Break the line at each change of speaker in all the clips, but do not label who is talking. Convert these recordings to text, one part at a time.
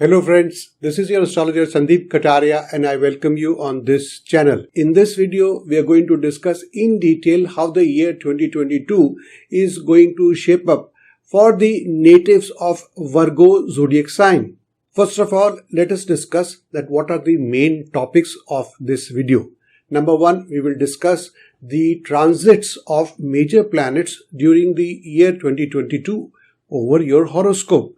Hello friends, this is your astrologer Sandeep Kataria and I welcome you on this channel. In this video, we are going to discuss in detail how the year 2022 is going to shape up for the natives of Virgo zodiac sign. First of all, let us discuss that what are the main topics of this video. Number one, we will discuss the transits of major planets during the year 2022 over your horoscope.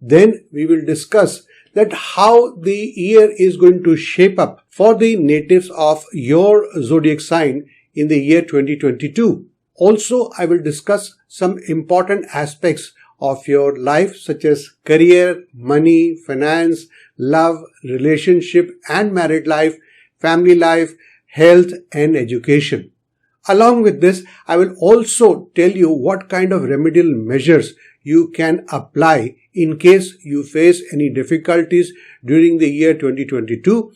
Then we will discuss that how the year is going to shape up for the natives of your zodiac sign in the year 2022. Also, I will discuss some important aspects of your life such as career, money, finance, love, relationship and married life, family life, health and education. Along with this, I will also tell you what kind of remedial measures you can apply in case you face any difficulties during the year 2022.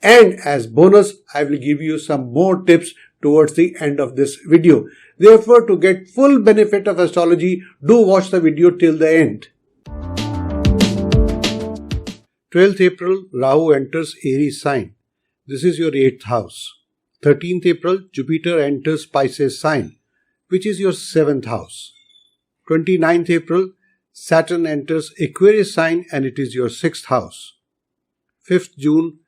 And as bonus, I will give you some more tips towards the end of this video. Therefore, to get full benefit of astrology, do watch the video till the end. 12th April, Rahu enters Aries sign. This is your 8th house. 13th April, Jupiter enters Pisces sign, which is your 7th house. 29th April, Saturn enters Aquarius sign and it is your 6th house. 5th June,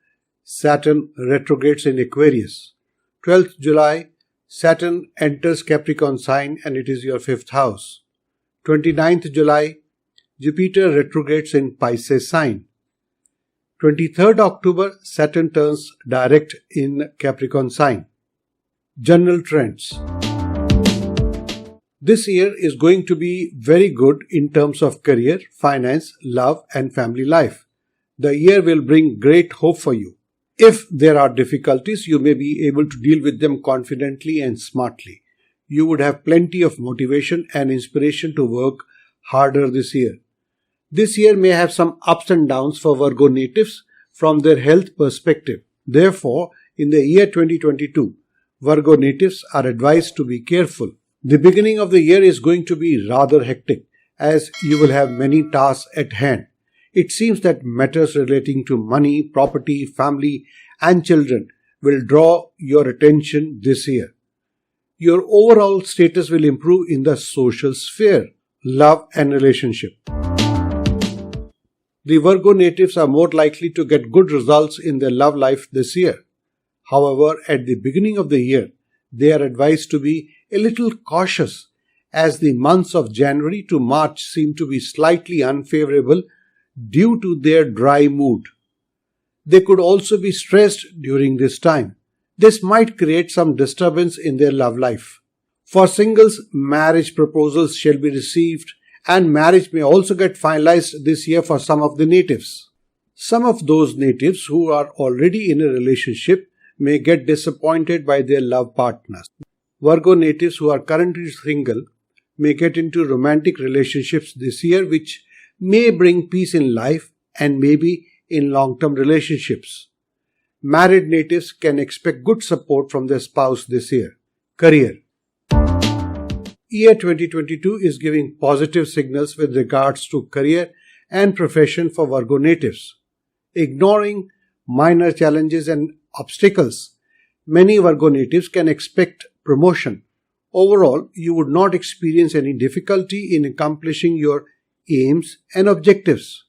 Saturn retrogrades in Aquarius. 12th July, Saturn enters Capricorn sign and it is your 5th house. 29th July, Jupiter retrogrades in Pisces sign. 23rd October, Saturn turns direct in Capricorn sign. General trends. This year is going to be very good in terms of career, finance, love and family life. The year will bring great hope for you. If there are difficulties, you may be able to deal with them confidently and smartly. You would have plenty of motivation and inspiration to work harder this year. This year may have some ups and downs for Virgo natives from their health perspective. Therefore, in the year 2022, Virgo natives are advised to be careful. The beginning of the year is going to be rather hectic as you will have many tasks at hand. It seems that matters relating to money, property, family and children will draw your attention this year. Your overall status will improve in the social sphere, love and relationship. The Virgo natives are more likely to get good results in their love life this year. However, at the beginning of the year, they are advised to be a little cautious as the months of January to March seem to be slightly unfavorable due to their dry mood. They could also be stressed during this time. This might create some disturbance in their love life. For singles, marriage proposals shall be received and marriage may also get finalized this year for some of the natives. Some of those natives who are already in a relationship may get disappointed by their love partners. Virgo natives who are currently single may get into romantic relationships this year which may bring peace in life and maybe in long-term relationships. Married natives can expect good support from their spouse this year. Career. Year 2022 is giving positive signals with regards to career and profession for Virgo natives. Ignoring minor challenges and obstacles, many Virgo natives can expect promotion. Overall, you would not experience any difficulty in accomplishing your aims and objectives.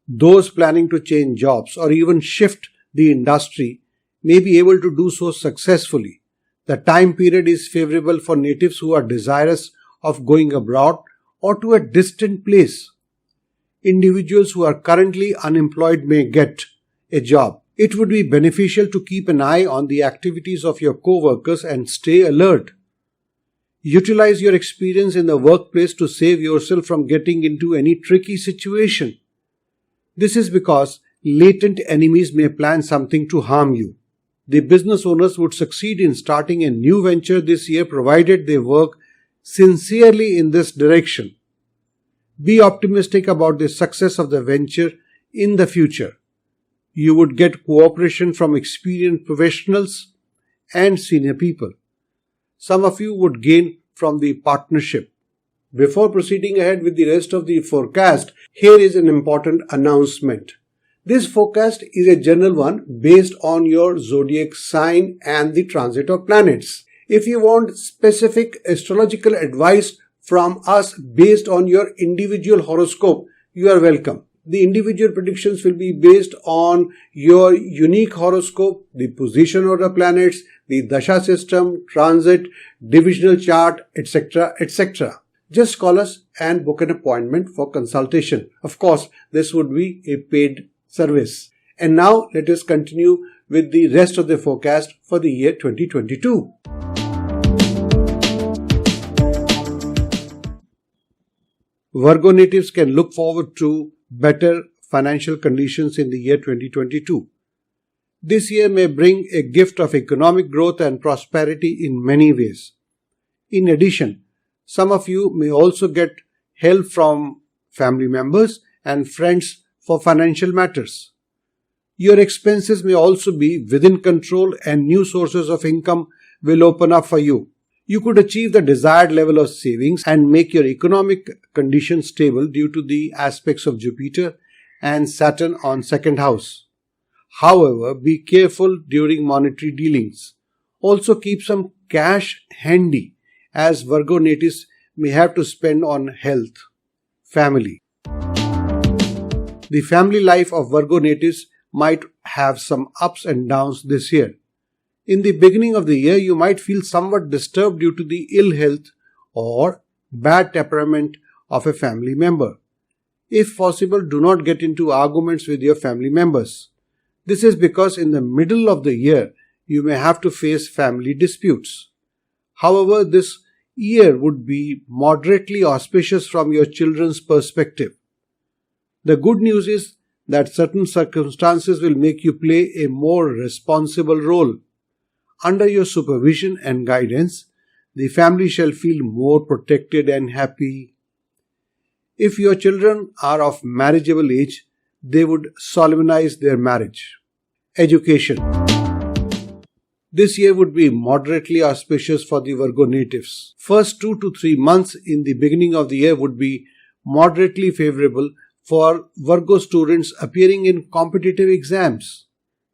Those planning to change jobs or even shift the industry may be able to do so successfully. The time period is favorable for natives who are desirous of going abroad or to a distant place. Individuals who are currently unemployed may get a job. It would be beneficial to keep an eye on the activities of your co-workers and stay alert. Utilize your experience in the workplace to save yourself from getting into any tricky situation. This is because latent enemies may plan something to harm you. The business owners would succeed in starting a new venture this year provided they work sincerely in this direction. Be optimistic about the success of the venture in the future. You would get cooperation from experienced professionals and senior people. Some of you would gain from the partnership. Before proceeding ahead with the rest of the forecast, here is an important announcement. This forecast is a general one based on your zodiac sign and the transit of planets. If you want specific astrological advice from us based on your individual horoscope, you are welcome. The individual predictions will be based on your unique horoscope, the position of the planets, the dasha system, transit, divisional chart, etc., etc. Just call us and book an appointment for consultation. Of course, this would be a paid service. And now let us continue with the rest of the forecast for the year 2022. Virgo natives can look forward to better financial conditions in the year 2022. This year may bring a gift of economic growth and prosperity in many ways. In addition, some of you may also get help from family members and friends for financial matters. Your expenses may also be within control and new sources of income will open up for you. You could achieve the desired level of savings and make your economic condition stable due to the aspects of Jupiter and Saturn on second house. However, be careful during monetary dealings. Also keep some cash handy as Virgo natives may have to spend on health, family. The family life of Virgo natives might have some ups and downs this year. In the beginning of the year, you might feel somewhat disturbed due to the ill health or bad temperament of a family member. If possible, do not get into arguments with your family members. This is because in the middle of the year, you may have to face family disputes. However, this year would be moderately auspicious from your children's perspective. The good news is that certain circumstances will make you play a more responsible role. Under your supervision and guidance, the family shall feel more protected and happy. If your children are of marriageable age, they would solemnize their marriage. Education. This year would be moderately auspicious for the Virgo natives. First 2 to 3 months in the beginning of the year would be moderately favorable for Virgo students appearing in competitive exams.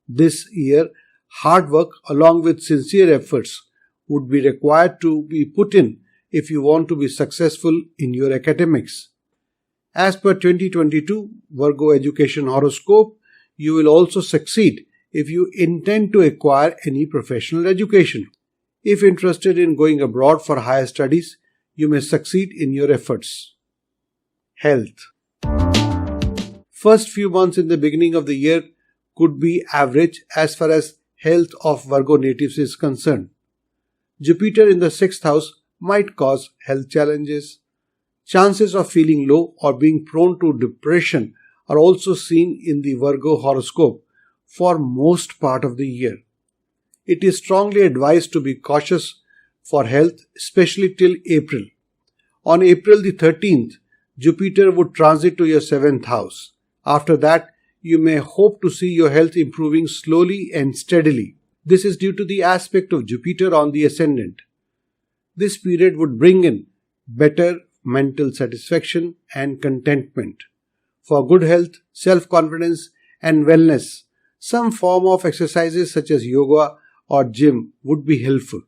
This year, hard work along with sincere efforts would be required to be put in if you want to be successful in your academics. As per 2022 Virgo education horoscope, you will also succeed if you intend to acquire any professional education. If interested in going abroad for higher studies, you may succeed in your efforts. Health. First few months in the beginning of the year could be average as far as health of Virgo natives is concerned. Jupiter in the 6th house might cause health challenges. Chances of feeling low or being prone to depression are also seen in the Virgo horoscope for most part of the year. It is strongly advised to be cautious for health, especially till April. On April the 13th, Jupiter would transit to your 7th house. After that, you may hope to see your health improving slowly and steadily. This is due to the aspect of Jupiter on the ascendant. This period would bring in better mental satisfaction and contentment. For good health, self-confidence and wellness, some form of exercises such as yoga or gym would be helpful.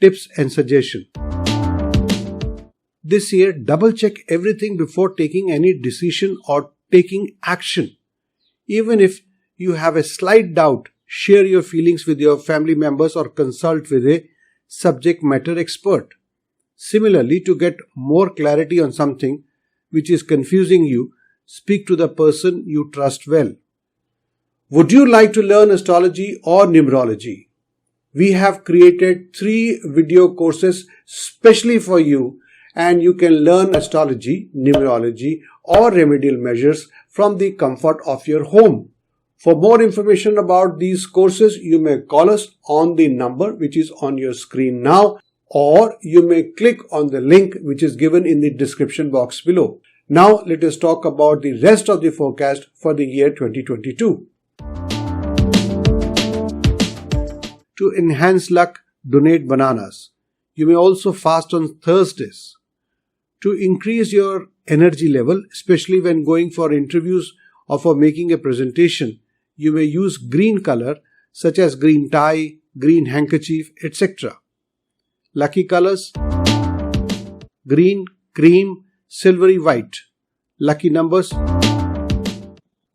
Tips and suggestions. This year, double check everything before taking any decision or taking action. Even if you have a slight doubt, share your feelings with your family members or consult with a subject matter expert. Similarly, to get more clarity on something which is confusing you, speak to the person you trust well. Would you like to learn astrology or numerology? We have created 3 video courses specially for you, and you can learn astrology, numerology or remedial measures from the comfort of your home. For more information about these courses, you may call us on the number which is on your screen now, or you may click on the link which is given in the description box below. Now let us talk about the rest of the forecast for the year 2022. To enhance luck, donate bananas. You may also fast on Thursdays. To increase your energy level, especially when going for interviews or for making a presentation, you may use green color such as green tie, green handkerchief, etc. Lucky colors: green, cream, silvery white. Lucky numbers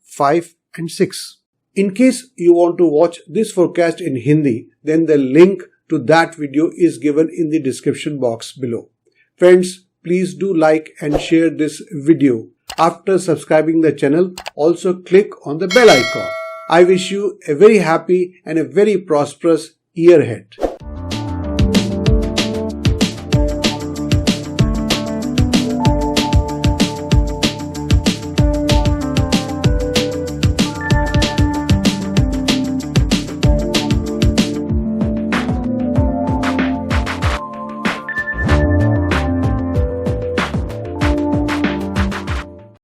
5 and 6. In case you want to watch this forecast in Hindi, then the link to that video is given in the description box below. Friends, please do like and share this video. After subscribing the channel, also click on the bell icon. I wish you a very happy and a very prosperous year ahead.